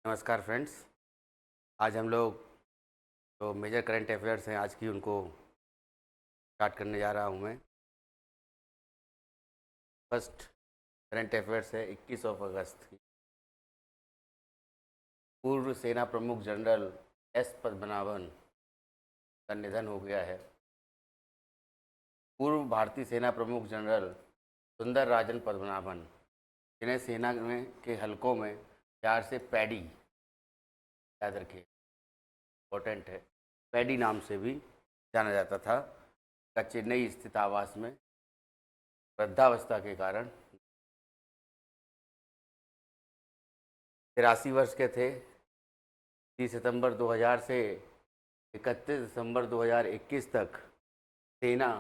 नमस्कार फ्रेंड्स। आज हम लोग जो मेजर करंट अफेयर्स हैं आज की उनको स्टार्ट करने जा रहा हूं मैं। फर्स्ट करंट अफेयर्स है 21 अगस्त की। पूर्व सेना प्रमुख जनरल एस पद्मनाभन का निधन हो गया है। पूर्व भारतीय सेना प्रमुख जनरल सुंदर राजन पद्मनाभन, जिन्हें सेना में के हलकों में प्यार से पैडी, याद रखिए इम्पोर्टेंट है, पैडी नाम से भी जाना जाता था, का चेन्नई स्थित आवास में वृद्धावस्था के कारण 83 वर्ष के थे। 30 सितंबर 2000 से 31 दिसंबर 2021 तक सेना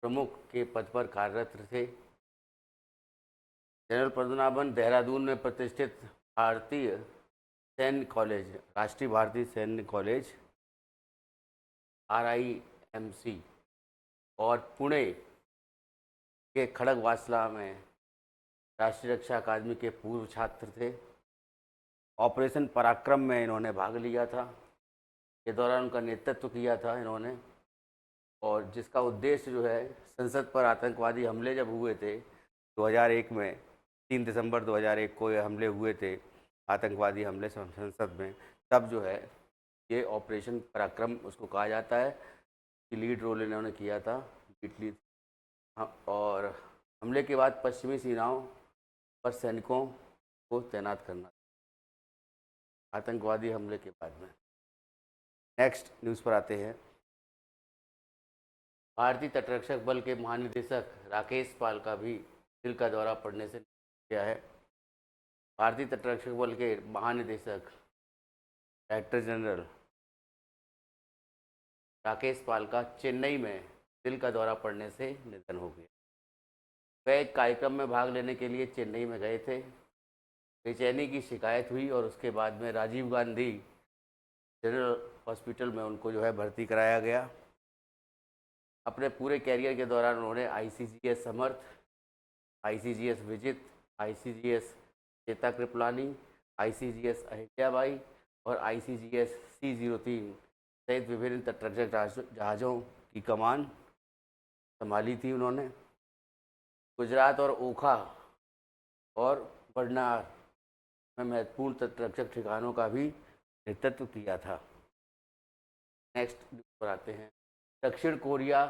प्रमुख के पद पर कार्यरत थे। जनरल पद्मनाभन देहरादून में प्रतिष्ठित भारतीय सैन्य कॉलेज, राष्ट्रीय भारतीय सैन्य कॉलेज RIMC और पुणे के खड़गवासला में राष्ट्रीय रक्षा अकादमी के पूर्व छात्र थे। ऑपरेशन पराक्रम में इन्होंने भाग लिया था, के दौरान उनका नेतृत्व किया था इन्होंने, और जिसका उद्देश्य जो है, संसद पर आतंकवादी हमले जब हुए थे 2001 में, 3 दिसंबर 2001 को ये हमले हुए थे, आतंकवादी हमले संसद में, तब जो है ये ऑपरेशन पराक्रम उसको कहा जाता है कि लीड रोल इन्होंने किया था, इटली। और हमले के बाद पश्चिमी सीमाओं पर सैनिकों को तैनात करना, आतंकवादी हमले के बाद में। नेक्स्ट न्यूज़ पर आते हैं। भारतीय तटरक्षक बल के महानिदेशक राकेश पाल का भी दिल का दौरा पड़ने से किया है। भारतीय तटरक्षक बल के महानिदेशक डायरेक्टर जनरल राकेश पाल का चेन्नई में दिल का दौरा पड़ने से निधन हो गया। वह एक कार्यक्रम में भाग लेने के लिए चेन्नई में गए थे। बेचैनी की शिकायत हुई और उसके बाद में राजीव गांधी जनरल हॉस्पिटल में उनको जो है भर्ती कराया गया। अपने पूरे कैरियर के दौरान उन्होंने ICGS समर्थ, ICGS विजित, ICGS चेता कृपलानी, ICGS अहिल्याबाई और ICGS C03 सहित विभिन्न तटरक्षक जहाज़ों की कमान संभाली थी उन्होंने। गुजरात और ओखा और बड़नार में महत्वपूर्ण तटरक्षक ठिकानों का भी नेतृत्व किया था। नेक्स्ट पर आते हैं। दक्षिण कोरिया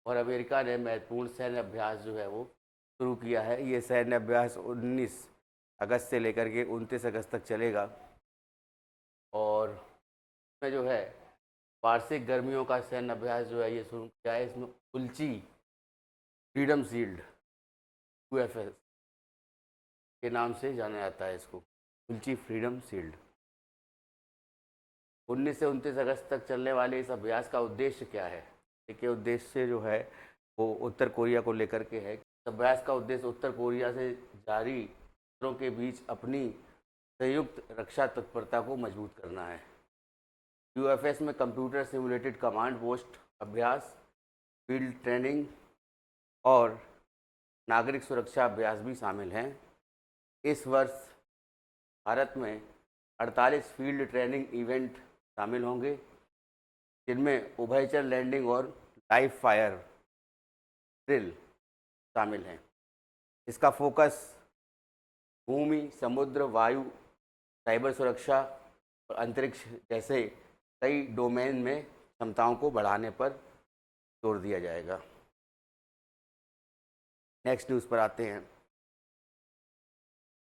और अमेरिका ने महत्वपूर्ण सैन्य अभ्यास जो है वो शुरू किया है। ये सैन्य अभ्यास 19 अगस्त से लेकर के 29 अगस्त तक चलेगा और इसमें जो है वार्षिक गर्मियों का सैन्य अभ्यास जो है ये शुरू किया है। इसमें उल्ची फ्रीडम शील्ड UFS के नाम से जाना जाता है इसको, उल्ची फ्रीडम शील्ड। 19 से 29 अगस्त तक चलने वाले इस अभ्यास का उद्देश्य क्या है? देखिए, उद्देश्य जो है वो उत्तर कोरिया को लेकर के है। इस अभ्यास का उद्देश्य उत्तर कोरिया से जारी खतरों के बीच अपनी संयुक्त रक्षा तत्परता को मजबूत करना है। UFS में कंप्यूटर सिमुलेटेड कमांड पोस्ट अभ्यास, फील्ड ट्रेनिंग और नागरिक सुरक्षा अभ्यास भी शामिल हैं। इस वर्ष भारत में 48 फील्ड ट्रेनिंग इवेंट शामिल होंगे, जिनमें उभयचर लैंडिंग और लाइव फायर ड्रिल शामिल हैं। इसका फोकस भूमि, समुद्र, वायु, साइबर सुरक्षा और अंतरिक्ष जैसे कई डोमेन में क्षमताओं को बढ़ाने पर जोर दिया जाएगा। नेक्स्ट न्यूज़ पर आते हैं।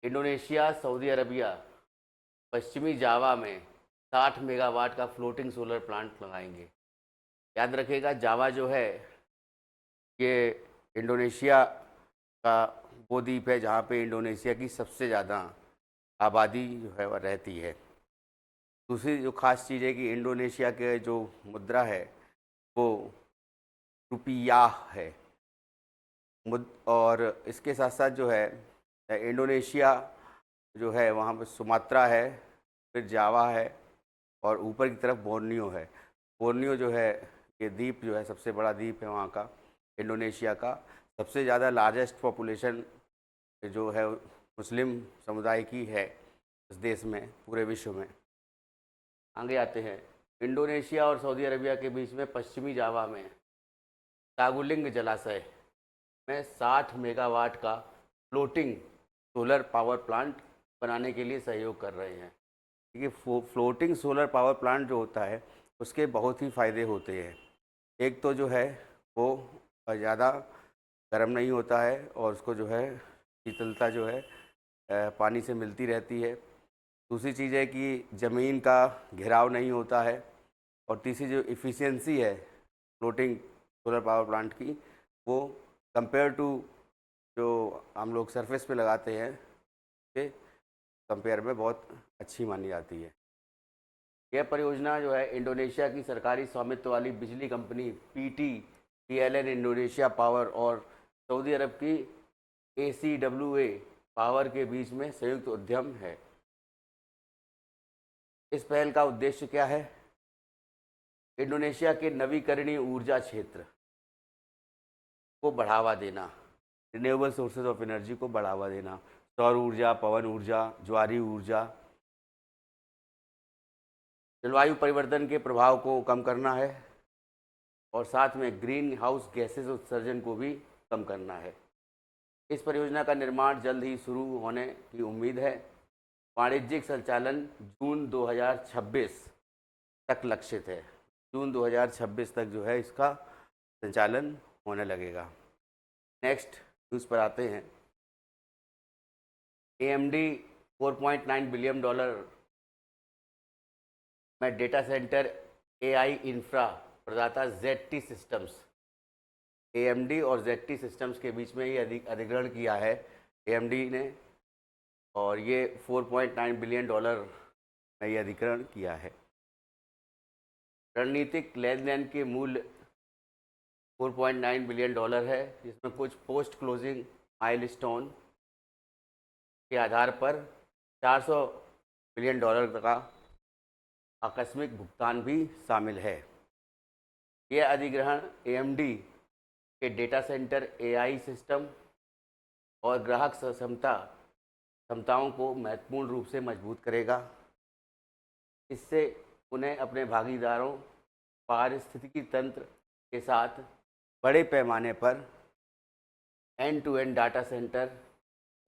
इंडोनेशिया, सऊदी अरबिया पश्चिमी जावा में 60 मेगावाट का फ्लोटिंग सोलर प्लांट लगाएंगे। याद रखिएगा, जावा जो है ये इंडोनेशिया का वो द्वीप है जहाँ पे इंडोनेशिया की सबसे ज़्यादा आबादी जो है वह रहती है। दूसरी जो ख़ास चीज़ है कि इंडोनेशिया के जो मुद्रा है वो रुपया है। और इसके साथ साथ जो है इंडोनेशिया जो है वहाँ पर सुमात्रा है, फिर जावा है और ऊपर की तरफ बोर्नियो है। बोर्नियो जो है ये द्वीप जो है सबसे बड़ा द्वीप है वहाँ का, इंडोनेशिया का। सबसे ज़्यादा लार्जेस्ट पॉपुलेशन जो है मुस्लिम समुदाय की है इस देश में, पूरे विश्व में। आगे आते हैं, इंडोनेशिया और सऊदी अरबिया के बीच में पश्चिमी जावा में तागुलिंग जलाशय में 60 मेगावाट का फ्लोटिंग सोलर पावर प्लांट बनाने के लिए सहयोग कर रहे हैं। देखिए, फ्लोटिंग सोलर पावर प्लांट जो होता है उसके बहुत ही फ़ायदे होते हैं। एक तो जो है वो ज़्यादा गर्म नहीं होता है और उसको जो है शीतलता जो है पानी से मिलती रहती है। दूसरी चीज़ है कि ज़मीन का घेराव नहीं होता है। और तीसरी जो इफ़िशियंसी है फ्लोटिंग सोलर पावर प्लांट की, वो कंपेयर टू जो हम लोग सरफेस पे लगाते हैं के कंपेयर में बहुत अच्छी मानी जाती है। यह परियोजना जो है इंडोनेशिया की सरकारी स्वामित्व वाली बिजली कंपनी PLN इंडोनेशिया पावर और सऊदी अरब की ACWA पावर के बीच में संयुक्त उद्यम है। इस पहल का उद्देश्य क्या है? इंडोनेशिया के नवीकरणीय ऊर्जा क्षेत्र को बढ़ावा देना, रिन्यूएबल सोर्सेज ऑफ एनर्जी को बढ़ावा देना, सौर ऊर्जा, पवन ऊर्जा, ज्वारी ऊर्जा, जलवायु परिवर्तन के प्रभाव को कम करना है और साथ में ग्रीन हाउस गैसेज उत्सर्जन को भी कम करना है। इस परियोजना का निर्माण जल्द ही शुरू होने की उम्मीद है। वाणिज्यिक संचालन जून 2026 तक लक्षित है। जून 2026 तक जो है इसका संचालन होने लगेगा। नेक्स्ट न्यूज़ पर आते हैं। AMD $4.9 बिलियन में डेटा सेंटर AI इंफ्रा प्रदाता ZT सिस्टम्स, AMD और ZT सिस्टम्स के बीच में ये अधिग्रहण किया है AMD ने, और ये $4.9 बिलियन में ये अधिग्रहण किया है। रणनीतिक लेन देन के मूल्य $4.9 बिलियन है, जिसमें कुछ पोस्ट क्लोजिंग माइलस्टोन के आधार पर $400 बिलियन का आकस्मिक भुगतान भी शामिल है। यह अधिग्रहण AMD के डेटा सेंटर AI सिस्टम और ग्राहक क्षमताओं को महत्वपूर्ण रूप से मजबूत करेगा। इससे उन्हें अपने भागीदारों पारिस्थितिकी तंत्र के साथ बड़े पैमाने पर end-to-end data centre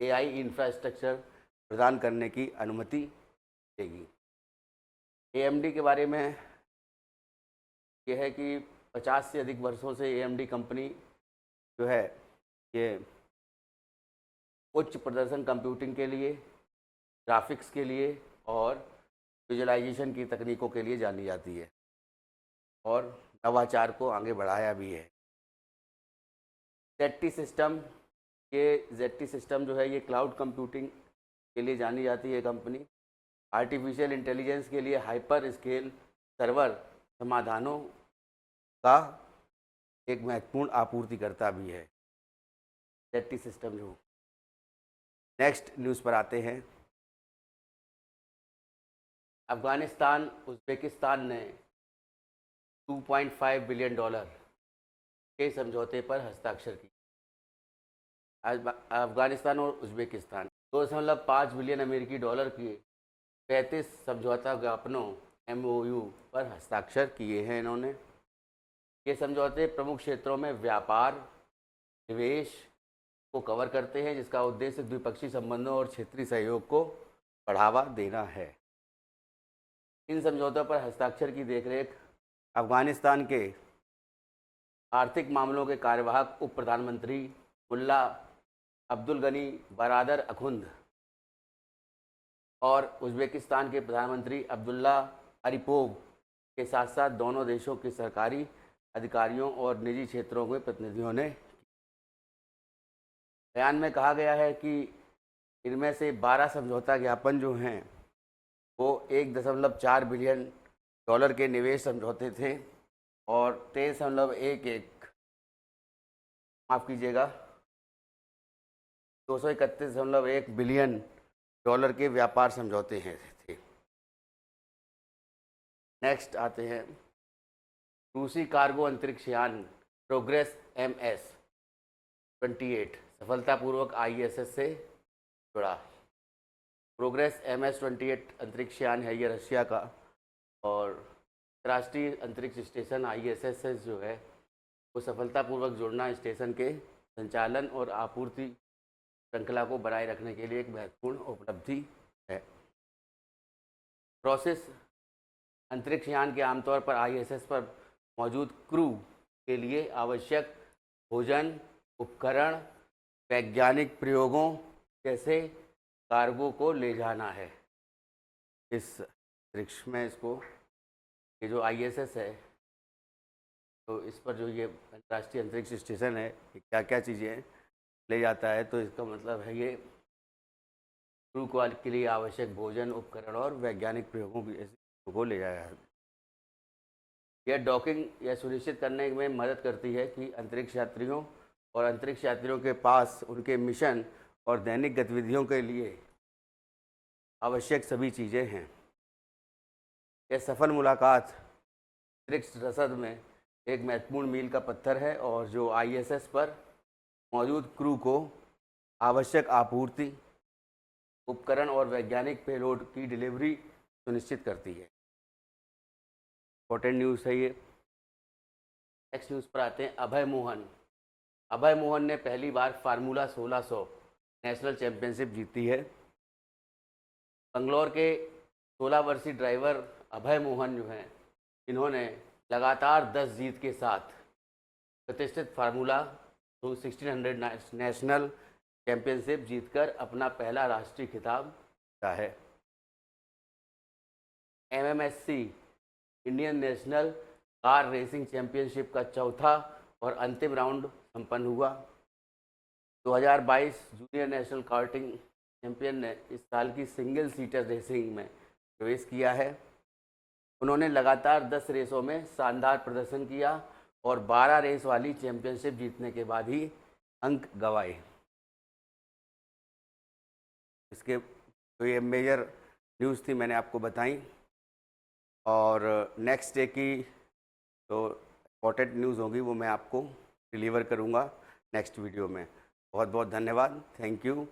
AI infrastructure प्रदान करने की अनुमति देगी। AMD के बारे में यह है कि 50 से अधिक वर्षों से AMD कंपनी जो है ये उच्च प्रदर्शन कंप्यूटिंग के लिए, ग्राफिक्स के लिए और विजुअलाइजेशन की तकनीकों के लिए जानी जाती है और नवाचार को आगे बढ़ाया भी है। ZT सिस्टम जो है ये क्लाउड कंप्यूटिंग के लिए जानी जाती है कंपनी। आर्टिफिशियल इंटेलिजेंस के लिए हाइपर स्केल सर्वर समाधानों का एक महत्वपूर्ण आपूर्तिकर्ता भी है ZT सिस्टम जो। नेक्स्ट न्यूज़ पर आते हैं। अफगानिस्तान उज़्बेकिस्तान ने $2.5 बिलियन के समझौते पर हस्ताक्षर किए। अफगानिस्तान और उज़्बेकिस्तान $2.5 बिलियन अमेरिकी के 35 समझौता ज्ञापनों MOU पर हस्ताक्षर किए हैं इन्होंने। ये समझौते प्रमुख क्षेत्रों में व्यापार, निवेश को कवर करते हैं, जिसका उद्देश्य द्विपक्षीय संबंधों और क्षेत्रीय सहयोग को बढ़ावा देना है। इन समझौतों पर हस्ताक्षर की देखरेख अफगानिस्तान के आर्थिक मामलों के कार्यवाहक उप प्रधानमंत्री मुल्ला अब्दुल गनी बरादर अखुंद और उज़्बेकिस्तान के प्रधानमंत्री अब्दुल्ला अरिपोव के साथ साथ दोनों देशों के सरकारी अधिकारियों और निजी क्षेत्रों के प्रतिनिधियों ने। बयान में कहा गया है कि इनमें से 12 समझौता ज्ञापन जो हैं वो $1.4 बिलियन के निवेश समझौते थे और 231.1 बिलियन के व्यापार समझौते हैं थे। नेक्स्ट आते हैं। रूसी कार्गो अंतरिक्ष यान प्रोग्रेस MS-28 सफलतापूर्वक ISS से जुड़ा। प्रोग्रेस MS-28 अंतरिक्ष यान है ये रशिया का, और राष्ट्रीय अंतरिक्ष स्टेशन ISS जो है वो सफलतापूर्वक जुड़ना स्टेशन के संचालन और आपूर्ति श्रृंखला को बनाए रखने के लिए एक महत्वपूर्ण उपलब्धि है। प्रोसेस अंतरिक्ष यान के आमतौर पर ISS पर मौजूद क्रू के लिए आवश्यक भोजन, उपकरण, वैज्ञानिक प्रयोगों जैसे कार्गो को ले जाना है। इस अंतरिक्ष में इसको ये जो ISS है, तो इस पर जो ये अंतर्राष्ट्रीय अंतरिक्ष स्टेशन है, ये क्या क्या चीज़ें ले जाता है, तो इसका मतलब है ये क्रू के लिए आवश्यक भोजन, उपकरण और वैज्ञानिक प्रयोगों की ऐसी चीज़ों को ले जाया है। यह डॉकिंग यह सुनिश्चित करने में मदद करती है कि अंतरिक्ष यात्रियों और अंतरिक्ष यात्रियों के पास उनके मिशन और दैनिक गतिविधियों के लिए आवश्यक सभी चीज़ें हैं। यह सफल मुलाकात अंतरिक्ष रसद में एक महत्वपूर्ण मील का पत्थर है और जो ISS पर मौजूद क्रू को आवश्यक आपूर्ति, उपकरण और वैज्ञानिक पेलोड की डिलीवरी सुनिश्चित करती है। इम्पोर्टेंट न्यूज़ है ये। नेक्स्ट न्यूज़ पर आते हैं। अभय मोहन ने पहली बार फार्मूला 1600 नेशनल चैंपियनशिप जीती है। बंगलौर के 16 वर्षीय ड्राइवर अभय मोहन जो हैं, इन्होंने लगातार 10 जीत के साथ प्रतिष्ठित फार्मूला 1600 नेशनल चैंपियनशिप जीतकर अपना पहला राष्ट्रीय खिताब जीता है। MMSC Indian national car racing championship का चौथा और अंतिम राउंड संपन्न हुआ। 2022 जूनियर नेशनल कार्टिंग चैंपियन ने इस साल की सिंगल सीटर रेसिंग में प्रवेश किया है। उन्होंने लगातार 10 रेसों में शानदार प्रदर्शन किया और 12 रेस वाली चैंपियनशिप जीतने के बाद ही अंक गंवाए। इसके तो ये मेजर न्यूज़ थी, मैंने आपको बताई। और नेक्स्ट डे की तो इम्पोर्टेंट न्यूज़ होगी वो मैं आपको डिलीवर करूँगा नेक्स्ट वीडियो में। बहुत बहुत धन्यवाद। Thank you.